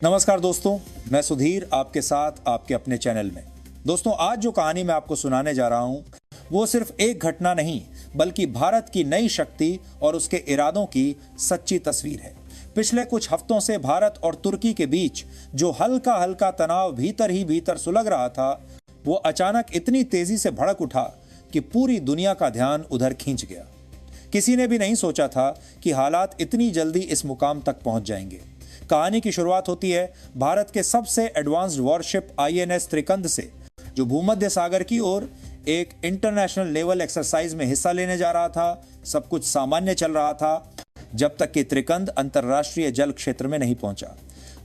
नमस्कार दोस्तों, मैं सुधीर आपके साथ आपके अपने चैनल में। दोस्तों, आज जो कहानी मैं आपको सुनाने जा रहा हूं वो सिर्फ एक घटना नहीं बल्कि भारत की नई शक्ति और उसके इरादों की सच्ची तस्वीर है। पिछले कुछ हफ्तों से भारत और तुर्की के बीच जो हल्का हल्का तनाव भीतर ही भीतर सुलग रहा था, वो अचानक इतनी तेजी से भड़क उठा कि पूरी दुनिया का ध्यान उधर खींच गया। किसी ने भी नहीं सोचा था कि हालात इतनी जल्दी इस मुकाम तक पहुंच जाएंगे। कहानी की शुरुआत होती है भारत के सबसे एडवांस्ड वॉरशिप आईएनएस त्रिकंद से, जो भूमध्य सागर की ओर एक इंटरनेशनल नेवल एक्सरसाइज में हिस्सा लेने जा रहा था। सब कुछ सामान्य चल रहा था जब तक कि त्रिकंद अंतरराष्ट्रीय जल क्षेत्र में नहीं पहुंचा।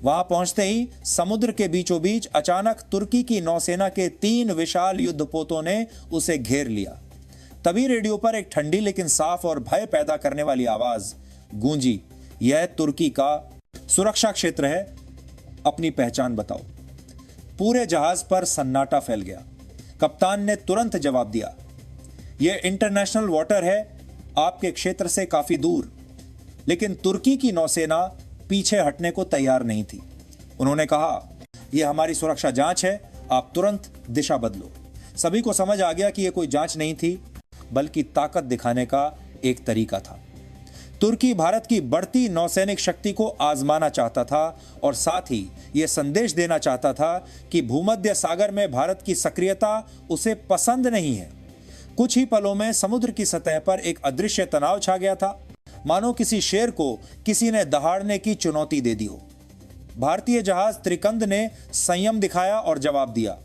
वहां पहुंचते ही समुद्र के बीचों बीच अचानक तुर्की की नौसेना के 3 विशाल युद्धपोतों ने उसे घेर लिया। तभी रेडियो पर एक ठंडी लेकिन साफ और भय पैदा करने वाली आवाज गूंजी, यह तुर्की का सुरक्षा क्षेत्र है, अपनी पहचान बताओ। पूरे जहाज पर सन्नाटा फैल गया। कप्तान ने तुरंत जवाब दिया, यह इंटरनेशनल वाटर है, आपके क्षेत्र से काफी दूर। लेकिन तुर्की की नौसेना पीछे हटने को तैयार नहीं थी। उन्होंने कहा, यह हमारी सुरक्षा जांच है, आप तुरंत दिशा बदलो। सभी को समझ आ गया कि यह कोई जांच नहीं थी बल्कि ताकत दिखाने का एक तरीका था। तुर्की भारत की बढ़ती नौसैनिक शक्ति को आजमाना चाहता था और साथ ही यह संदेश देना चाहता था कि भूमध्य सागर में भारत की सक्रियता उसे पसंद नहीं है। कुछ ही पलों में समुद्र की सतह पर एक अदृश्य तनाव छा गया था, मानो किसी शेर को किसी ने दहाड़ने की चुनौती दे दी हो। भारतीय जहाज त्रिकंद ने संयम दिखाया और जवाब दिया,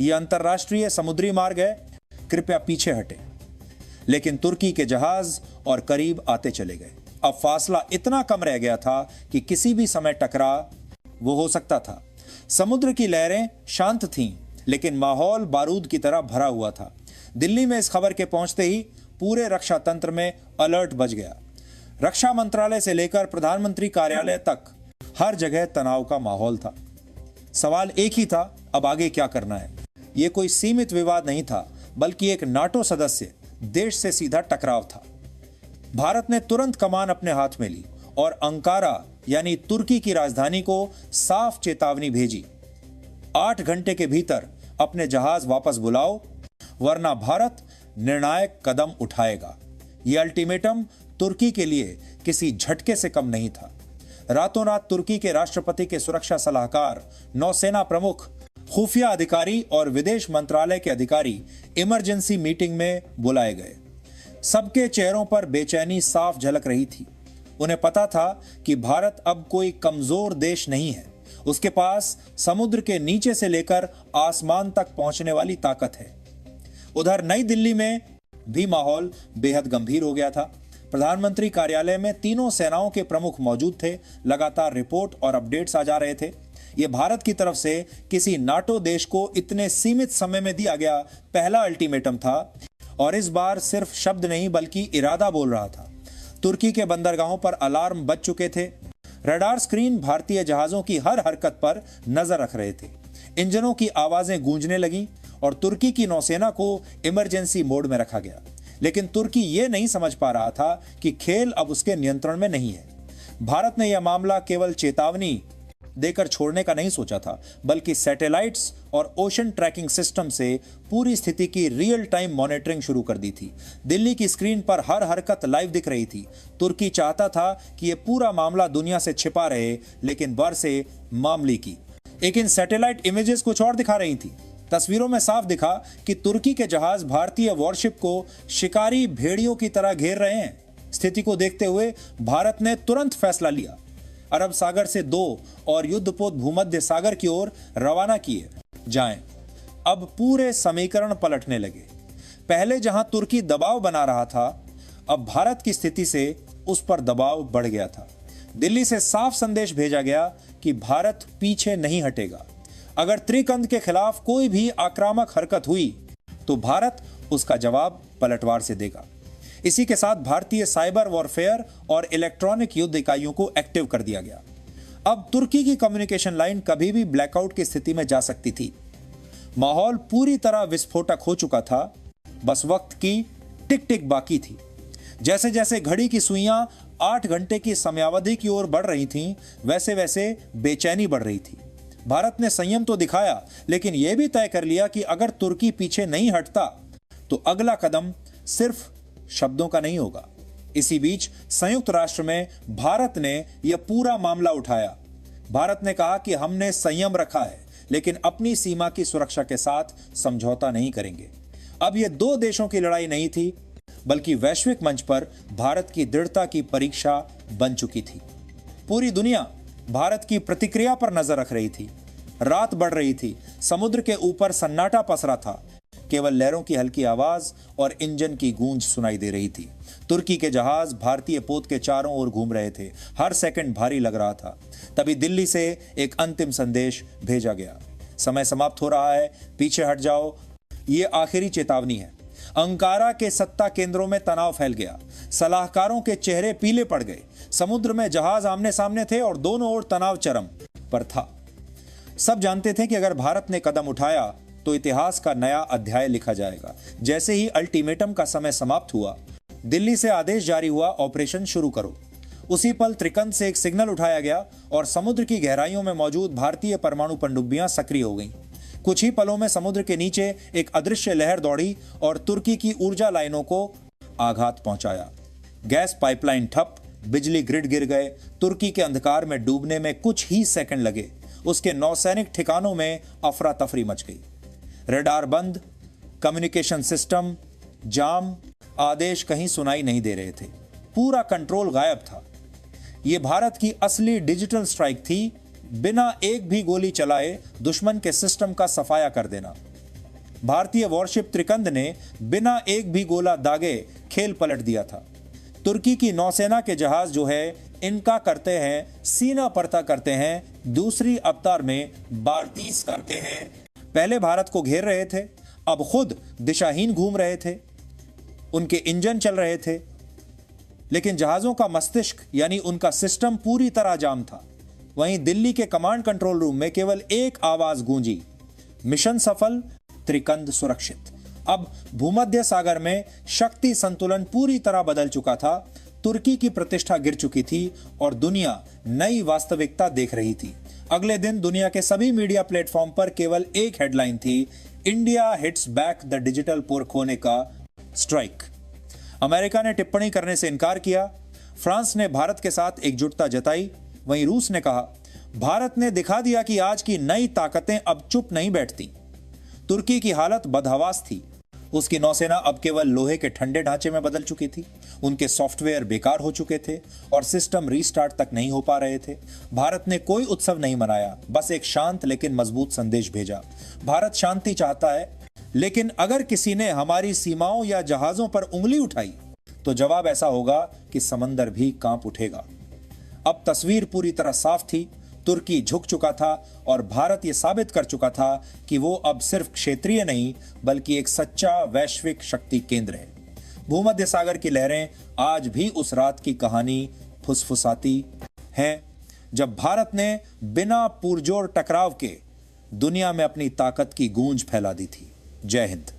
यह अंतरराष्ट्रीय समुद्री मार्ग है, कृपया पीछे हटे। लेकिन तुर्की के जहाज और करीब आते चले गए। अब फासला इतना कम रह गया था कि किसी भी समय टकराव वो हो सकता था। समुद्र की लहरें शांत थीं, लेकिन माहौल बारूद की तरह भरा हुआ था। दिल्ली में इस खबर के पहुंचते ही पूरे रक्षा तंत्र में अलर्ट बज गया। रक्षा मंत्रालय से लेकर प्रधानमंत्री कार्यालय तक हर जगह तनाव का माहौल था। सवाल एक ही था, अब आगे क्या करना है। यह कोई सीमित विवाद नहीं था, बल्कि एक नाटो सदस्य देश से सीधा टकराव था। भारत ने तुरंत कमान अपने हाथ में ली और अंकारा यानी तुर्की की राजधानी को साफ चेतावनी भेजी, 8 घंटे के भीतर अपने जहाज वापस बुलाओ, वरना भारत निर्णायक कदम उठाएगा। यह अल्टीमेटम तुर्की के लिए किसी झटके से कम नहीं था। रातों रात तुर्की के राष्ट्रपति के सुरक्षा सलाहकार, नौसेना प्रमुख, खुफिया अधिकारी और विदेश मंत्रालय के अधिकारी इमरजेंसी मीटिंग में बुलाए गए। सबके चेहरों पर बेचैनी साफ झलक रही थी। उन्हें पता था कि भारत अब कोई कमजोर देश नहीं है, उसके पास समुद्र के नीचे से लेकर आसमान तक पहुंचने वाली ताकत है। उधर नई दिल्ली में भी माहौल बेहद गंभीर हो गया था। प्रधानमंत्री कार्यालय में तीनों सेनाओं के प्रमुख मौजूद थे। लगातार रिपोर्ट और अपडेट्स आ जा रहे थे। यह भारत की तरफ से किसी नाटो देश को इतने सीमित समय में दिया गया पहला अल्टीमेटम था, और इस बार सिर्फ शब्द नहीं बल्कि इरादा बोल रहा था। तुर्की के बंदरगाहों पर अलार्म बज चुके थे। रडार स्क्रीन भारतीय जहाजों की हर हरकत पर नजर रख रहे थे। इंजनों की आवाजें गूंजने लगी और तुर्की की नौसेना को इमरजेंसी मोड में रखा गया। लेकिन तुर्की ये नहीं समझ पा रहा था कि खेल अब उसके नियंत्रण में नहीं है। भारत ने यह मामला केवल चेतावनी देकर छोड़ने का नहीं सोचा था, बल्कि सैटेलाइट्स और ओशन ट्रैकिंग सिस्टम से पूरी स्थिति की रियल टाइम मॉनिटरिंग शुरू कर दी थी। दिल्ली की स्क्रीन पर हर हरकत लाइव दिख रही थी। तुर्की चाहता था कि यह पूरा मामला दुनिया से छिपा रहे, लेकिन बरसे मामले की। लेकिन सैटेलाइट इमेजेस कुछ और दिखा रही थी। तस्वीरों में साफ दिखा कि तुर्की के जहाज भारतीय वॉरशिप को शिकारी भेड़ियों की तरह घेर रहे हैं। स्थिति को देखते हुए भारत ने तुरंत फैसला लिया। अरब सागर से 2 और युद्धपोत भूमध्य सागर की ओर रवाना किए जाएं। अब पूरे समीकरण पलटने लगे। पहले जहां तुर्की दबाव बना रहा था, अब भारत की स्थिति से उस पर दबाव बढ़ गया था। दिल्ली से साफ संदेश भेजा गया कि भारत पीछे नहीं हटेगा। अगर त्रिकंद के खिलाफ कोई भी आक्रामक हरकत हुई तो भारत उसका जवाब पलटवार से देगा। इसी के साथ भारतीय साइबर वॉरफेयर और इलेक्ट्रॉनिक युद्ध इकाइयों को एक्टिव कर दिया गया। अब तुर्की की कम्युनिकेशन लाइन कभी भी ब्लैकआउट की स्थिति में जा सकती थी। माहौल पूरी तरह विस्फोटक हो चुका था, बस वक्त की टिक टिक बाकी थी। जैसे जैसे घड़ी की सुइयां 8 घंटे की समयावधि की ओर बढ़ रही थीं, वैसे वैसे बेचैनी बढ़ रही थी। भारत ने संयम तो दिखाया, लेकिन यह भी तय कर लिया कि अगर तुर्की पीछे नहीं हटता तो अगला कदम सिर्फ शब्दों का नहीं होगा। इसी बीच संयुक्त राष्ट्र में भारत ने यह पूरा मामला उठाया। भारत ने कहा कि हमने संयम रखा है, लेकिन अपनी सीमा की सुरक्षा के साथ समझौता नहीं करेंगे। अब यह दो देशों की लड़ाई नहीं थी, बल्कि वैश्विक मंच पर भारत की दृढ़ता की परीक्षा बन चुकी थी। पूरी दुनिया भारत की प्रतिक्रिया पर नजर रख रही थी। रात बढ़ रही थी, समुद्र के ऊपर सन्नाटा पसरा था। केवल लहरों की हल्की आवाज और इंजन की गूंज सुनाई दे रही थी। तुर्की के जहाज भारतीय पोत के चारों ओर घूम रहे थे। हर सेकंड भारी लग रहा था। तभी दिल्ली से एक अंतिम संदेश भेजा गया। समय समाप्त हो रहा है, पीछे हट जाओ। ये आखिरी चेतावनी है। अंकारा के सत्ता केंद्रों में तनाव फैल गया। सलाहकारों के चेहरे पीले पड़ गए। समुद्र में जहाज आमने सामने थे और दोनों ओर तनाव चरम पर था। सब जानते थे कि अगर भारत ने कदम उठाया तो इतिहास का नया अध्याय लिखा जाएगा। जैसे ही अल्टीमेटम का समय समाप्त हुआ, दिल्ली से आदेश जारी हुआ, ऑपरेशन शुरू करो। उसी पल त्रिकंद से एक सिग्नल उठाया गया और समुद्र की गहराइयों में मौजूद भारतीय परमाणु पनडुब्बियां सक्रिय हो गईं। कुछ ही पलों में समुद्र के नीचे एक अदृश्य लहर दौड़ी और तुर्की की ऊर्जा लाइनों को आघात पहुंचाया। गैस पाइपलाइन ठप, बिजली ग्रिड गिर गए। तुर्की के अंधकार में डूबने में कुछ ही सेकंड लगे। उसके नौसैनिक ठिकानों में अफरा तफरी मच गई। रडार बंद, कम्युनिकेशन सिस्टम जाम, आदेश कहीं सुनाई नहीं दे रहे थे। पूरा कंट्रोल गायब था। यह भारत की असली डिजिटल स्ट्राइक थी। बिना एक भी गोली चलाए दुश्मन के सिस्टम का सफाया कर देना। भारतीय वॉरशिप त्रिकंद ने बिना एक भी गोला दागे खेल पलट दिया था। तुर्की की नौसेना के जहाज जो है, इनका करते हैं सीना परता करते हैं, दूसरी अवतार में बारतीस करते हैं। पहले भारत को घेर रहे थे, अब खुद दिशाहीन घूम रहे थे। उनके इंजन चल रहे थे, लेकिन जहाजों का मस्तिष्क यानी उनका सिस्टम पूरी तरह जाम था। वहीं दिल्ली के कमांड कंट्रोल रूम में केवल एक आवाज गूंजी, मिशन सफल, त्रिकंद सुरक्षित। अब भूमध्य सागर में शक्ति संतुलन पूरी तरह बदल चुका था। तुर्की की प्रतिष्ठा गिर चुकी थी और दुनिया नई वास्तविकता देख रही थी। अगले दिन दुनिया के सभी मीडिया प्लेटफॉर्म पर केवल एक हेडलाइन थी, India hits back the digital pork होने का स्ट्राइक। अमेरिका ने टिप्पणी करने से इनकार किया। फ्रांस ने भारत के साथ एकजुटता जताई। वहीं रूस ने कहा, भारत ने दिखा दिया कि आज की नई ताकतें अब चुप नहीं बैठती। तुर्की की हालत बदहवास थी। उसकी नौसेना अब केवल लोहे के ठंडे ढांचे में बदल चुकी थी। उनके सॉफ्टवेयर बेकार हो चुके थे और सिस्टम रीस्टार्ट तक नहीं हो पा रहे थे। भारत ने कोई उत्सव नहीं मनाया, बस एक शांत लेकिन मजबूत संदेश भेजा। भारत शांति चाहता है, लेकिन अगर किसी ने हमारी सीमाओं या जहाजों पर उंगली उठाई तो जवाब ऐसा होगा कि समंदर भी कांप उठेगा। अब तस्वीर पूरी तरह साफ थी। तुर्की झुक चुका था और भारत यह साबित कर चुका था कि वो अब सिर्फ क्षेत्रीय नहीं, बल्कि एक सच्चा वैश्विक शक्ति केंद्र है। भूमध्य सागर की लहरें आज भी उस रात की कहानी फुसफुसाती हैं, जब भारत ने बिना पुरजोर टकराव के दुनिया में अपनी ताकत की गूंज फैला दी थी। जय हिंद।